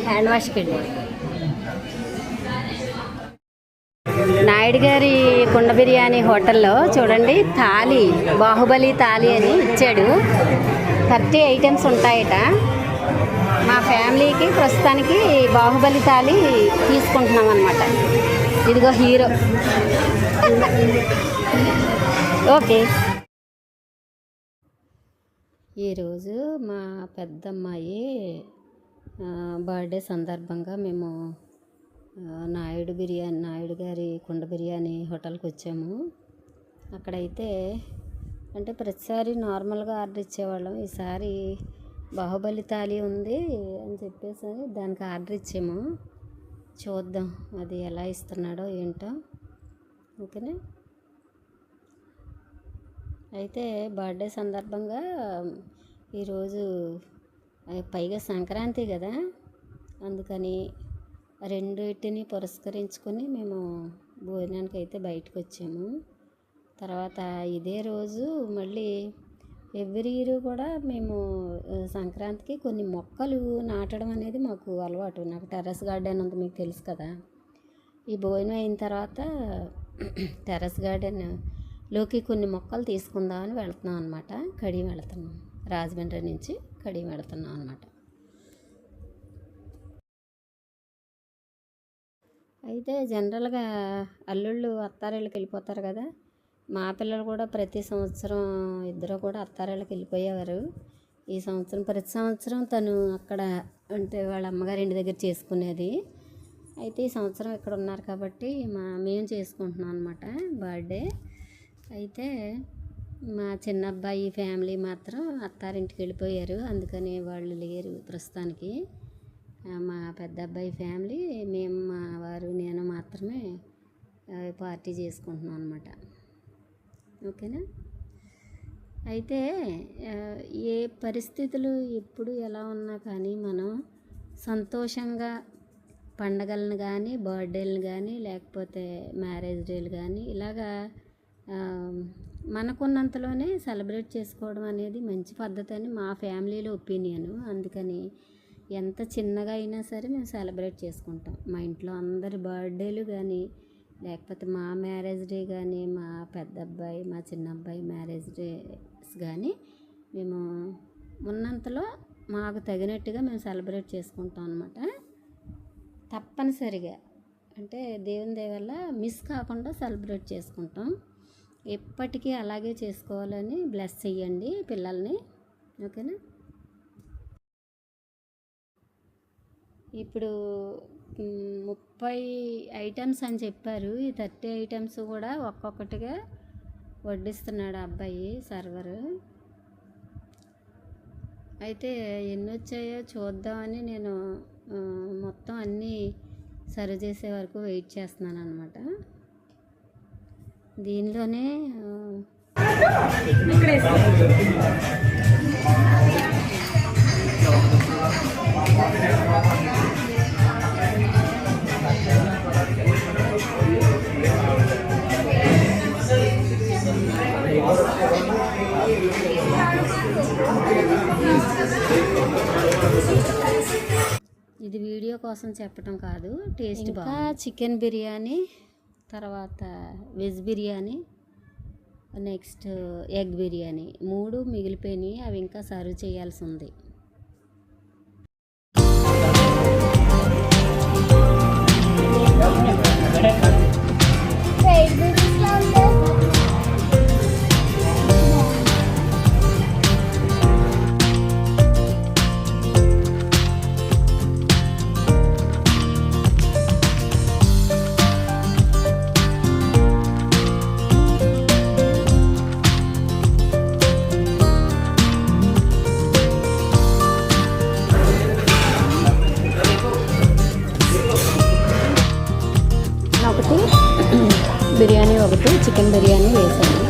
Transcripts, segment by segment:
Hand వాష్కి వెళ్ళి నాయుడు గారి కుండ బిర్యానీ హోటల్లో చూడండి, థాలీ బాహుబలి థాలీ అని ఇచ్చాడు. 30 ఐటమ్స్ ఉంటాయట. మా ఫ్యామిలీకి ప్రస్తుతానికి బాహుబలి థాలీ తీసుకుంటున్నాం అన్నమాట. ఇదిగో హీరో. ఓకే. ఈరోజు మా పెద్దమ్మాయి బర్త్డే సందర్భంగా మేము నాయుడు గారి కుండ బిర్యానీ హోటల్కి వచ్చాము. అక్కడైతే అంటే ప్రతిసారి నార్మల్గా ఆర్డర్ ఇచ్చేవాళ్ళం. ఈసారి బాహుబలి థాలీ ఉంది అని చెప్పేసి దానికి ఆర్డర్ ఇచ్చాము. చూద్దాం అది ఎలా ఇస్తున్నాడో ఏంటో. ఓకేనా. అయితే బర్త్డే సందర్భంగా ఈరోజు పైగా సంక్రాంతి కదా, అందుకని రెండింటిని పురస్కరించుకొని మేము భోజనానికి అయితే బయటకు వచ్చాము. తర్వాత ఇదే రోజు మళ్ళీ ఎవ్రీ ఇయర్ కూడా మేము సంక్రాంతికి కొన్ని మొక్కలు నాటడం అనేది మాకు అలవాటు. నాకు టెర్రస్ గార్డెన్ ఉంది, మీకు తెలుసు కదా. ఈ భోజనం అయిన తర్వాత టెర్రస్ గార్డెన్లోకి కొన్ని మొక్కలు తీసుకుందామని వెళ్తున్నాం అనమాట. కడియం వెళుతున్నాం, రాజమండ్రి నుంచి కడియం వెళుతున్నాం అనమాట. అయితే జనరల్గా అల్లుళ్ళు అత్తారిళ్ళకి వెళ్ళిపోతారు కదా. మా పిల్లలు కూడా ప్రతి సంవత్సరం ఇద్దరు కూడా అత్తారిళ్ళకి వెళ్ళిపోయేవారు. ఈ సంవత్సరం ప్రతి సంవత్సరం తను అక్కడ అంటే వాళ్ళ అమ్మగారి ఇంటి దగ్గర చేసుకునేది. అయితే ఈ సంవత్సరం ఇక్కడ ఉన్నారు కాబట్టి మేము చేసుకుంటున్నాం అనమాట బర్త్డే. అయితే మా చిన్న అబ్బాయి ఫ్యామిలీ మాత్రం అత్తారింటికి వెళ్ళిపోయారు, అందుకని వాళ్ళు లేరు ప్రస్తుతానికి. మా పెద్ద అబ్బాయి ఫ్యామిలీ, మేము, మా వారు, నేను మాత్రమే పార్టీ చేసుకుంటున్నాం అనమాట. ఓకేనా. అయితే ఏ పరిస్థితులు ఎప్పుడు ఎలా ఉన్నా కానీ మనం సంతోషంగా పండగలను కానీ, బర్త్డేలను కానీ, లేకపోతే మ్యారేజ్ డేలు కానీ ఇలాగా మనకున్నంతలోనే సెలబ్రేట్ చేసుకోవడం అనేది మంచి పద్ధతి అని మా ఫ్యామిలీలో ఒపీనియను. అందుకని ఎంత చిన్నగా అయినా సరే మేము సెలబ్రేట్ చేసుకుంటాం. మా ఇంట్లో అందరి బర్త్డేలు కానీ, లేకపోతే మా మ్యారేజ్ డే కానీ, మా పెద్ద అబ్బాయి, మా చిన్న అబ్బాయి మ్యారేజ్ డేస్ కానీ మేము ఉన్నంతలో మాకు తగినట్టుగా మేము సెలబ్రేట్ చేసుకుంటాం అన్నమాట. తప్పనిసరిగా అంటే దేవుని దయ వల్ల మిస్ కాకుండా సెలబ్రేట్ చేసుకుంటాం. ఎప్పటికీ అలాగే చేసుకోవాలని బ్లెస్ చెయ్యండి పిల్లల్ని. ఓకేనా. ఇప్పుడు 30 ఐటమ్స్ అని చెప్పారు. ఈ 30 ఐటమ్స్ కూడా ఒక్కొక్కటిగా వడ్డిస్తున్నాడు అబ్బాయి సర్వరు. అయితే ఎన్ని వచ్చాయో చూద్దామని నేను మొత్తం అన్నీ సర్వ్ చేసే వరకు వెయిట్ చేస్తున్నాను అనమాట. దీనిలోనే ఇది వీడియో కోసం చెప్పడం కాదు, టేస్ట్ బాగా. చికెన్ బిర్యానీ, తర్వాత veg biryani, next egg biryani 3 మిగిలిపోయినాయి. అవి ఇంకా సర్వ్ చేయాల్సి ఉంది. బిర్యానీ ఒకటి, చికెన్ బిర్యానీ వేసాను.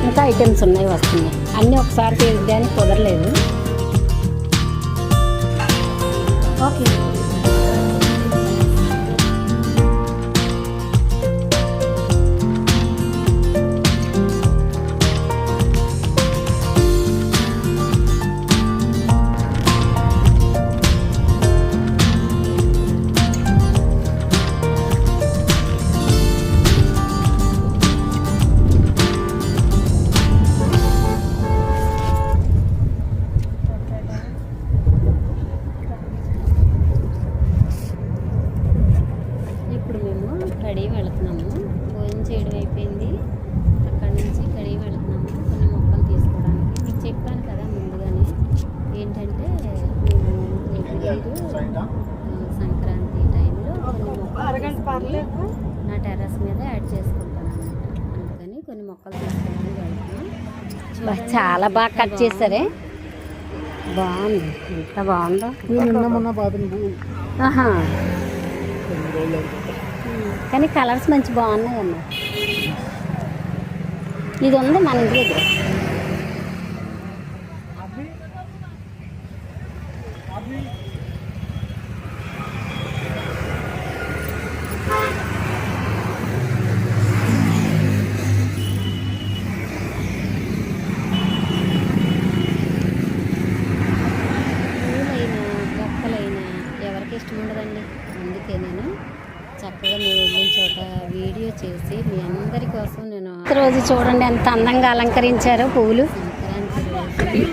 ఇంకా ఐటమ్స్ ఉన్నాయి, వస్తున్నాయి. అన్నీ ఒకసారి చేయడానికి కుదరలేదు. ఓకే. నా టెర్రస్ మీద యాడ్ చేసుకుంటాను అన్నమాట. అందుకని కొన్ని మొక్కలు తీసుకొని వెళ్తున్నాం. చాలా బాగా కట్ చేశారే, బాగుంది, ఎంత బాగుందో. కానీ కలర్స్ మంచి బాగున్నాయి అన్న. ఇది ఉంది మన ఇంటి దగ్గర. ఇష్టం ఉండదండి. అందుకే నేను చక్కగా మీరు వెళ్ళిన చోట వీడియో చేసి మీ అందరి కోసం నేను రోజు చూడండి ఎంత అందంగా అలంకరించారో పువ్వులు. సంక్రాంతి రోజు ఈ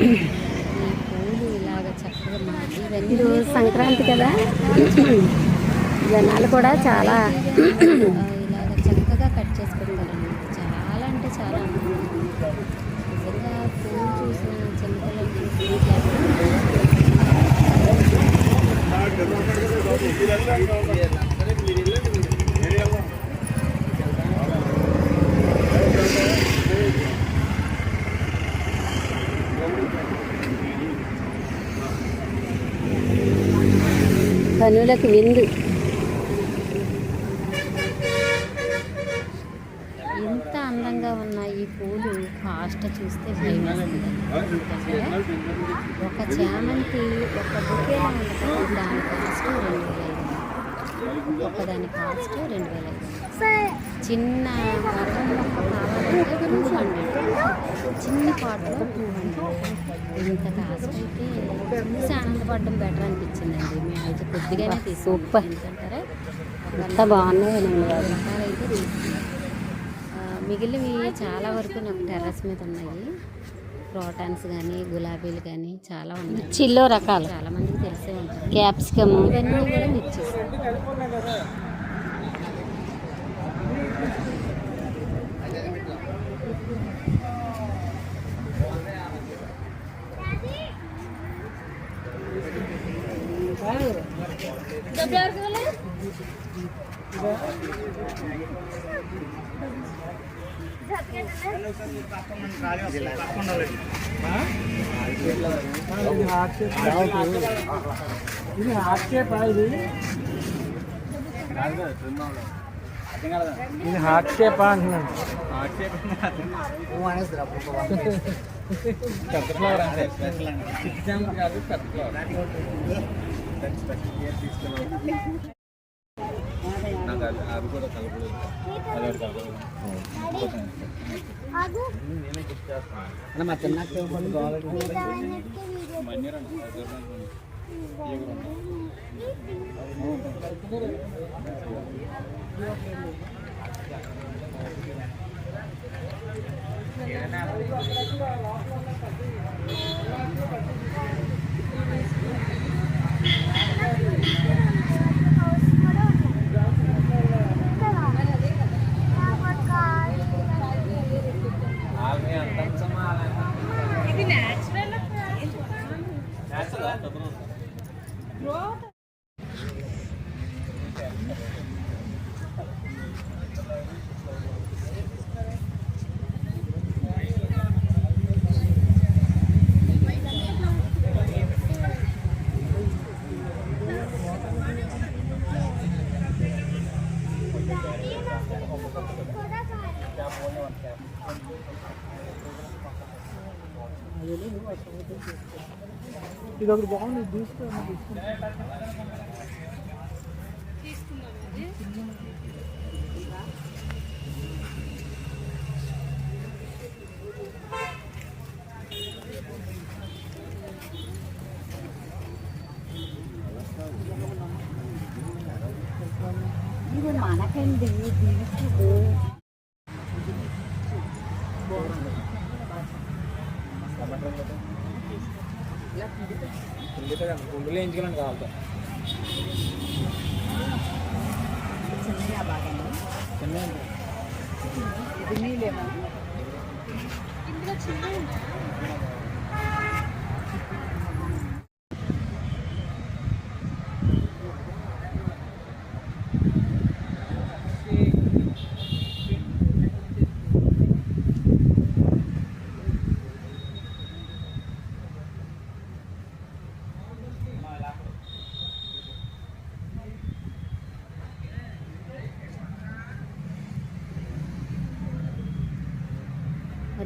పువ్వులు ఇలాగ చక్కగా మారి ఈరోజు సంక్రాంతి కదా, జనాలు కూడా చాలా ఇలాగ చక్కగా కట్ చేసుకుంటారండి. చాలా అంటే చాలా అందంగా నిజంగా పువ్వులు చూసిన చిన్నపిల్లలు చూసి కనులకు విందు. ఇంత అందంగా ఉన్న ఈ పూలు కాస్ట్ చూస్తే భయం వేస్తుంది. ఒక చామంతి ఒక బుకేలా ఉంటుంది, దాని కాస్ట్ 2500. ఒకదాని కాస్ట్ 2500. చిన్న వరం మొక్క కావాలంటే 200, చిన్న పాటలో 200. ఇంత కాస్ట్ అయితే చూసి ఆనందపడడం బెటర్ అనిపించిందండి. మేమైతే కొద్దిగానే తీసుకుంటాం. ఎందుకంటారా ఎంత బాగున్నాయి రకాలైతే తీసుకున్నాం. మిగిలినవి చాలా వరకు నాకు టెర్రస్ మీద ఉన్నాయి. క్రోటాన్స్ కానీ గులాబీలు కానీ చాలా ఉన్నాయి. చిల్లో రకాలు చాలా మందికి తెలిసే ఉంటాయి. క్యాప్సికమ్ ఇవన్నీ కూడా మిర్చిస్. ఇది హార్ట్ షేప్, ఇది హార్ట్ షేప్ అంటున్నాను. పెద్ద ఫ్లవర్ అంటే స్పెషల్ కాదు, పెద్ద ఫ్లవర్. అది కూడా కలపలేదు. మా చిన్న ఇది ఒకటి బాగుంది, తీసుకున్నాం. ఇది మనకండి దీనికి గుండెలు వేయించుకోవాలని కావాలి.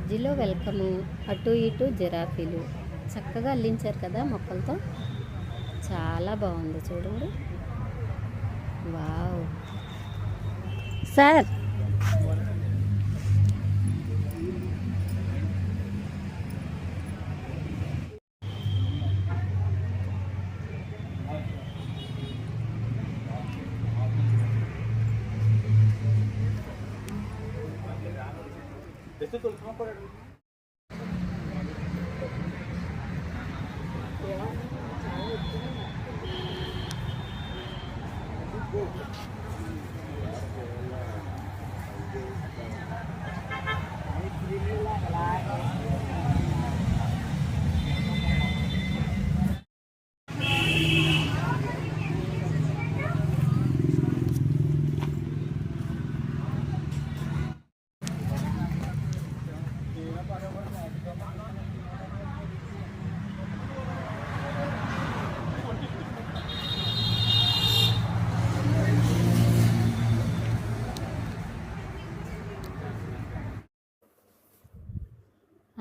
మధ్యలో వెల్కము, అటు ఇటు జిరాఫీలు చక్కగా అల్లించారు కదా మొక్కలతో. చాలా బాగుంది చూడండి. Wow sir.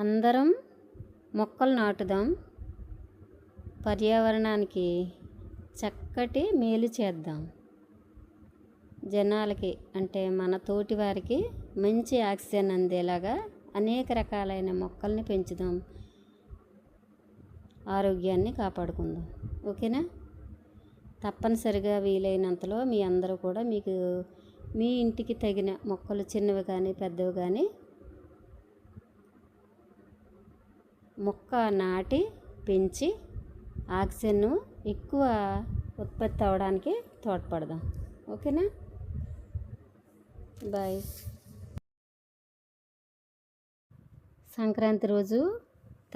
అందరం మొక్కలు నాటుదాం, పర్యావరణానికి చక్కటి మేలు చేద్దాం. జనాలకి అంటే మన తోటి వారికి మంచి ఆక్సిజన్ అందేలాగా అనేక రకాలైన మొక్కల్ని పెంచుదాం, ఆరోగ్యాన్ని కాపాడుకుందాం. ఓకేనా? తప్పనిసరిగా వీలైనంతలో మీ అందరూ కూడా మీకు మీ ఇంటికి తగిన మొక్కలు చిన్నవి కానీ పెద్దవి కానీ మొక్క నాటి పెంచి ఆక్సిజన్ ఎక్కువ ఉత్పత్తి అవ్వడానికి తోడ్పడదాం. ఓకేనా? బాయ్. సంక్రాంతి రోజు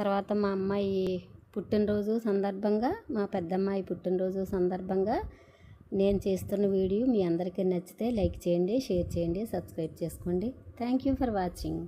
తర్వాత మా అమ్మాయి పుట్టినరోజు సందర్భంగా, మా పెద్దమ్మాయి పుట్టినరోజు సందర్భంగా నేను చేస్తున్న వీడియో మీ అందరికీ నచ్చితే లైక్ చేయండి, షేర్ చేయండి, సబ్స్క్రైబ్ చేసుకోండి. Thank you for watching.